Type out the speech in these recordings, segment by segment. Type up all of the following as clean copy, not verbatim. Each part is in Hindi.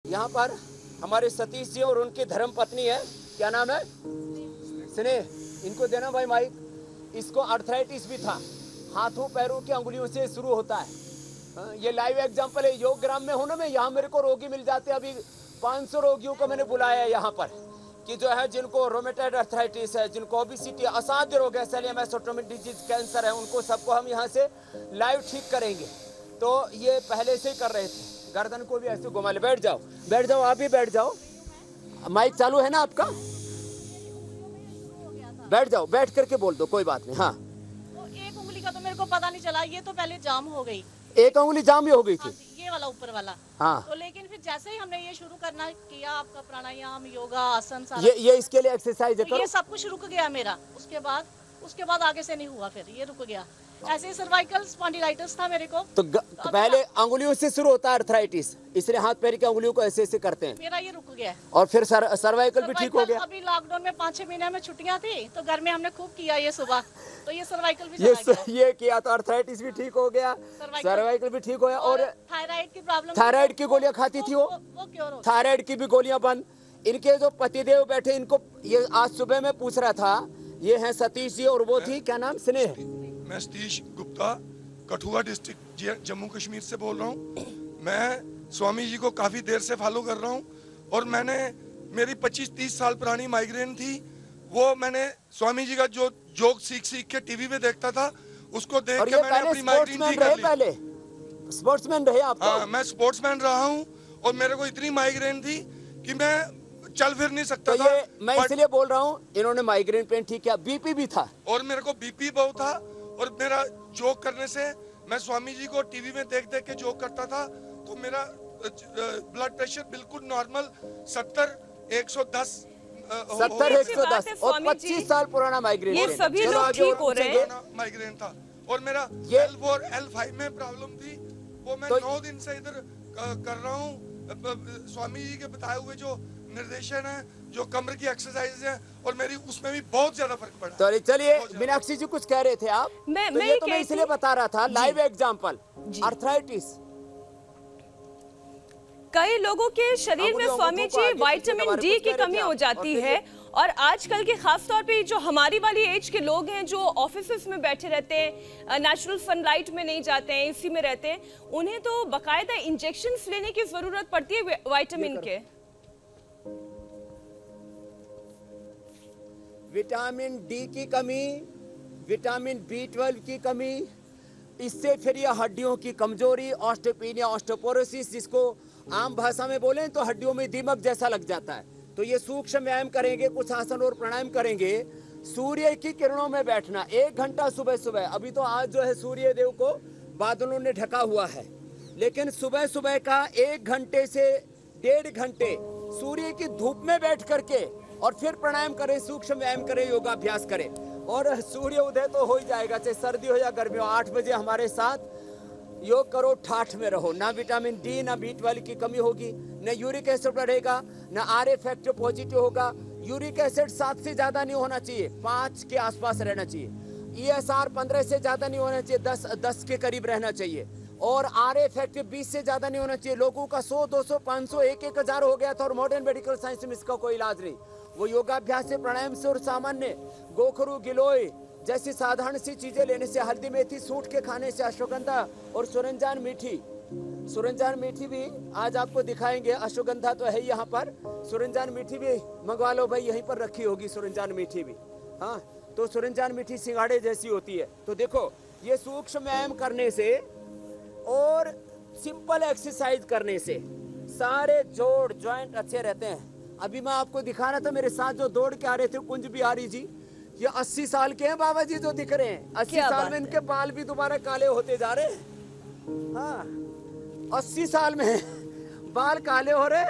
यहाँ पर हमारे सतीश जी और उनकी धर्म पत्नी है, क्या नाम है, स्नेह। इनको देना भाई माइक। इसको आर्थराइटिस भी था, हाथों पैरों की अंगुलियों से शुरू होता है। ये लाइव एग्जांपल है। योग ग्राम में हूं ना मैं, यहाँ मेरे को रोगी मिल जाते हैं। अभी 500 रोगियों को मैंने बुलाया है यहाँ पर, कि जो है जिनको रोमेटॉइड आर्थराइटिस है, जिनको ओबेसिटी, असाध्य रोग है, सेलियमस ऑटोमिक डिजीज, कैंसर है, उनको सबको हम यहाँ से लाइव ठीक करेंगे। तो ये पहले से ही कर रहे थे। गर्दन को भी ऐसे घुमा ले। बैठ जाओ, बैठ जाओ, आप भी बैठ जाओ। माइक चालू है ना आपका? बैठ जाओ, बैठ करके बोल दो, कोई बात नहीं। हाँ, वो एक उंगली का तो मेरे को पता नहीं चला, ये तो पहले जाम हो गई। एक उंगली जाम ही हो गई थी। ये वाला ऊपर वाला। हाँ, तो लेकिन फिर जैसे ही हमने ये शुरू करना किया, आपका प्राणायाम, योगा, आसन, सारा ये इसके लिए एक्सरसाइज है, तो ये सब कुछ रुक गया मेरा। उसके बाद आगे से नहीं हुआ, फिर ये रुक गया। ऐसे सर्वाइकल स्पॉन्डिलाइटिस था मेरे को। तो पहले अंगुलियों से शुरू होता है आर्थराइटिस, इसलिए हाथ पैर की अंगुलियों को ऐसे ऐसे करते हैं। मेरा ये रुक गया और फिर सर्वाइकल भी ठीक हो गया। अभी लॉकडाउन में 5-6 महीने में छुट्टियां थी, तो घर में हमने खूब किया ये सुबह, तो ये सर्वाइकल भी ये किया तो आर्थराइटिस भी ठीक हो गया, सर्वाइकल भी ठीक हो गया। और थायराइड की प्रॉब्लम, थायराइड की गोलियां खाती थी वो क्योर हो, थायराइड की भी गोलियां बंद। इनके जो पतिदेव बैठे, इनको ये आज सुबह में पूछ रहा था, ये हैं सतीश जी और वो थी, क्या नाम, स्नेह। मैं सतीश गुप्ता, कठुआ डिस्ट्रिक्ट, जम्मू कश्मीर से बोल रहा हूँ। मैं स्वामी जी को काफ़ी देर से फॉलो कर रहा हूँ, और मेरी 25-30 साल पुरानी माइग्रेन थी। वो मैंने स्वामी जी का जो जोक सीख के टीवी पे देखता था, उसको देख के मैंने अपनी माइग्रेन ठीक कर ली। पहले स्पोर्ट्समैन रहे आप? हाँ, मैं स्पोर्ट्समैन रहा हूँ, और मेरे को इतनी माइग्रेन थी कि मैं चल फिर नहीं सकता था। मैं इसलिए बोल रहा हूँ, इन्होंने माइग्रेन पेन ठीक किया। बीपी भी था, और मेरे को बीपी बहुत था, और मेरा जोक करने से, मैं स्वामी जी को टीवी में देख के जोक करता था, तो मेरा ब्लड प्रेशर बिल्कुल नॉर्मल 70-110 और 25 साल पुराना माइग्रेन। ये सभी लोग ठीक हो रहे हैं। माइग्रेन था, और मेरा L4 L5 में प्रॉब्लम थी, वो मैं 9 दिन से इधर कर रहा हूँ। स्वामी जी के बताए हुए जो निर्देशन है, जो कमर की एक्सरसाइज है, और मेरी उसमें भी बहुत ज्यादा फर्क पड़ा। तो चलिए, मीनाक्षी जी कुछ कह रहे थे आप? मैं इसलिए बता रहा था, लाइव एग्जांपल, आर्थराइटिस। कई लोगों के शरीर में स्वामी जी विटामिन डी की कमी हो जाती है, और आजकल के खास तौर पे जो हमारी वाली एज के लोग हैं, जो ऑफिस में बैठे रहते हैं, नेचुरल सनलाइट में नहीं जाते हैं, इसी में रहते हैं, उन्हें तो बाकायदा इंजेक्शंस लेने की जरूरत पड़ती है विटामिन के। विटामिन डी की कमी, विटामिन B12 की कमी, इससे फिर ये हड्डियों की कमजोरी, ऑस्टियोपेनिया, ऑस्टियोपोरोसिस, जिसको आम भाषा में बोलें तो हड्डियों में दीमक जैसा लग जाता है। तो ये सूक्ष्म व्यायाम करेंगे, कुछ आसन और प्राणायाम करेंगे। सूर्य की किरणों में बैठना 1 घंटा सुबह सुबह। अभी तो आज जो है सूर्य देव को बादलों ने ढका हुआ है, लेकिन सुबह सुबह का 1 घंटे से 1.5 घंटे सूर्य की धूप में बैठ करके, और फिर प्राणायाम करें, सूक्ष्म व्यायाम करें, योगाभ्यास करें, और सूर्य उदय तो हो ही जाएगा, चाहे सर्दी हो या गर्मी हो। 8 बजे हमारे साथ योग करो, ठाठ में रहो। ना विटामिन डी, ना B12 की कमी होगी, ना यूरिक एसिड बढ़ेगा, ना RA फैक्टर पॉजिटिव होगा। यूरिक एसिड 7 से ज्यादा नहीं होना चाहिए, 5 के आसपास रहना चाहिए। ESR 15 से ज्यादा नहीं होना चाहिए, 10 के करीब रहना चाहिए। और RA फैक्टर 20 से ज्यादा नहीं होना चाहिए। लोगों का 100, 200, 500, 1,000 हो गया था, और मॉडर्न मेडिकल साइंस में इसका कोई इलाज नहीं। वो योगाभ्यास से, प्राणायाम से, और सामान्य गोखरू, गिलोय जैसी साधारण सी चीजें लेने से, हल्दी मेथी सूंठ के खाने से, अश्वगंधा और सुरंजान मीठी भी आज आपको दिखाएंगे। अश्वगंधा तो है यहाँ पर, सुरंजान मीठी भी मंगवा लो भाई, यहीं पर रखी होगी सुरंजान मीठी भी। हाँ, तो सुरंजान मीठी सिंगाड़े जैसी होती है। तो देखो, ये सूक्ष्म व्यायाम करने से और सिंपल एक्सरसाइज करने से सारे जोड़ जॉइंट अच्छे रहते हैं। अभी मैं आपको दिखा रहा था, मेरे साथ जो दौड़ के आ रहे थे कुंज बिहारी जी, ये 80 साल के हैं बाबा जी जो दिख रहे हैं। 80 साल में इनके बाल भी दोबारा काले होते जा रहे हैं। हाँ, 80 साल में बाल काले हो रहे,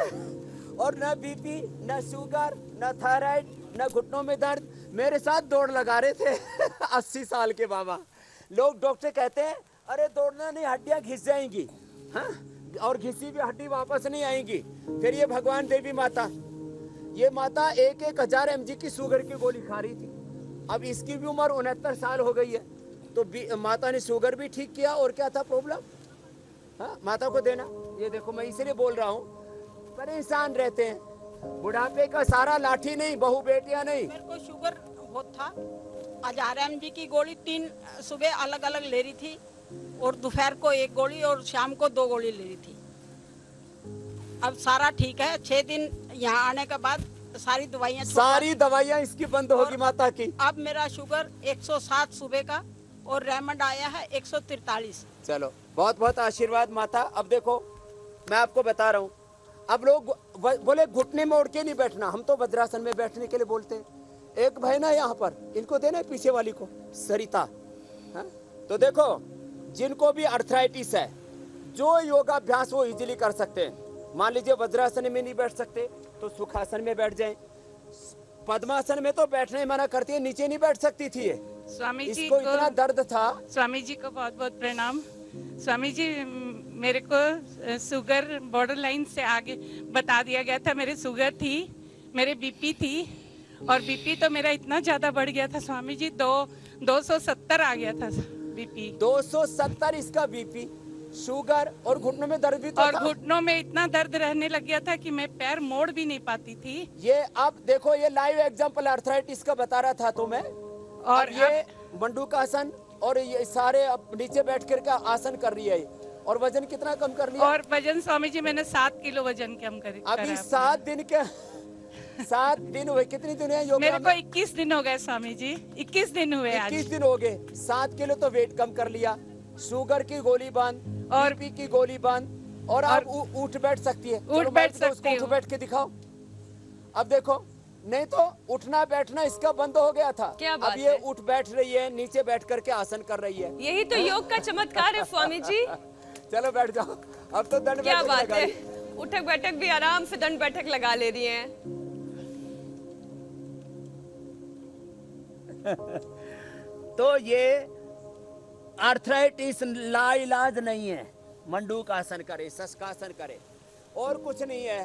और न बीपी, न शुगर, न थायराइड, न घुटनों में दर्द। मेरे साथ दौड़ लगा रहे थे 80 साल के बाबा। लोग, डॉक्टर कहते हैं अरे दौड़ना नहीं, हड्डियां घिस जाएंगी। हाँ, और घिसी भी हड्डी वापस नहीं आएंगी। फिर ये भगवान देवी माता, ये माता 1,000 mg की शुगर की गोली खा रही थी। अब इसकी भी उम्र 69 साल हो गई है, तो माता ने शुगर भी ठीक किया। और क्या था प्रॉब्लम? हाँ, माता को देना। ये देखो, मैं इसलिए बोल रहा हूँ, परेशान रहते हैं। बुढ़ापे का सारा लाठी नहीं, बहू बेटियां नहीं। मेरे को शुगर बहुत था। आज RMG की गोली 3 सुबह अलग अलग ले रही थी और दोपहर को 1 गोली और शाम को 2 गोली ले रही थी। अब सारा ठीक है। 6 दिन यहाँ आने के बाद सारी दवाइयाँ इसकी बंद होगी माता की। अब मेरा शुगर 107 सुबह का और रेमंड आया है 143। चलो बहुत बहुत आशीर्वाद माता। अब देखो मैं आपको बता रहा हूँ, अब लोग बोले घुटने में ओढ़ के नहीं बैठना, हम तो वज्रासन में बैठने के लिए बोलते हैं। एक भाई ना यहाँ पर, इनको देना पीछे वाली को, सरिता। हाँ? तो देखो जिनको भी अर्थराइटिस है, जो योगाभ्यास वो इजीली कर सकते हैं। मान लीजिए वज्रासन में नहीं बैठ सकते तो सुखासन में बैठ जाएं। पद्मासन में तो बैठने मना करती है, नीचे नहीं बैठ सकती थी ये। स्वामी जी इसको इतना दर्द था। स्वामी जी को बहुत बहुत प्रणाम। स्वामी जी मेरे को शुगर बॉर्डर लाइन से आगे बता दिया गया था। मेरे शुगर थी, मेरे बीपी थी और बीपी तो मेरा इतना ज्यादा बढ़ गया था स्वामी जी, 270 आ गया था बीपी। 270 इसका बीपी, शुगर और घुटनों में दर्द भी तो और था। घुटनों में इतना दर्द रहने लग गया था कि मैं पैर मोड़ भी नहीं पाती थी। ये आप देखो, ये लाइव एग्जांपल अर्थराइटिस का बता रहा था तो मैं। और ये मंडूकासन और ये सारे अब नीचे बैठ कर का आसन कर रही है। और वजन कितना कम कर लिया? और वजन स्वामी जी मैंने 7 किलो वजन कम कर। अभी 7 दिन के 7 दिन हुए। कितने दिन है योग? मेरे को 21 दिन हो गए स्वामी जी, 21 दिन हुए आज। 21 दिन हो गए। 7 किलो तो वेट कम कर लिया। शुगर की गोली बंद और बीपी की गोली बंद। और आप उठ बैठ सकती है। उठ बैठ सकती उठ बैठ के दिखाओ। अब देखो, नहीं तो उठना बैठना इसका बंद हो गया था। क्या बात अब ये उठ बैठ रही है, नीचे बैठ करके आसन कर रही है। यही तो योग का चमत्कार है स्वामी जी। चलो बैठ जाओ। अब तो दंड क्या बैठक बात लगा है, ली। उठक बैठक भी आराम से दंड बैठक लगा ले रही हैं। तो ये आर्थराइटिस लाइलाज नहीं है। मंडूक आसन करे, शशकासन करे और कुछ नहीं है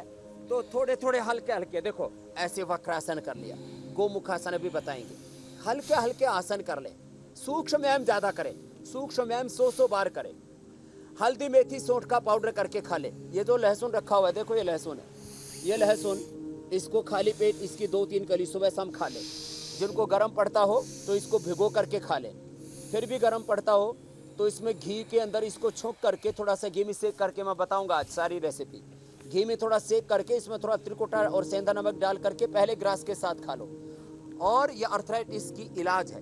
तो थोड़े थोड़े हल्के हल्के, देखो ऐसे वक्रासन कर लिया, गोमुखासन भी बताएंगे। हल्के हल्के आसन कर ले। सूक्ष्म व्यायाम ज्यादा करें, सूक्ष्म व्यायाम 100 बार करें। हल्दी मेथी सौंठ का पाउडर करके खा ले। ये जो लहसुन रखा हुआ है, देखो ये लहसुन है, ये लहसुन, इसको खाली पेट इसकी 2-3 कली सुबह शाम खा ले। जिनको गर्म पड़ता हो तो इसको भिगो करके खा ले। फिर भी गर्म पड़ता हो तो इसमें घी के अंदर इसको छोंक करके, थोड़ा सा घी में सेक करके, मैं बताऊंगा आज सारी रेसिपी। घी में थोड़ा सेक करके इसमें थोड़ा त्रिकोटा और सेंधा नमक डाल करके पहले ग्रास के साथ खा लो। और ये अर्थराइटिस की इलाज है।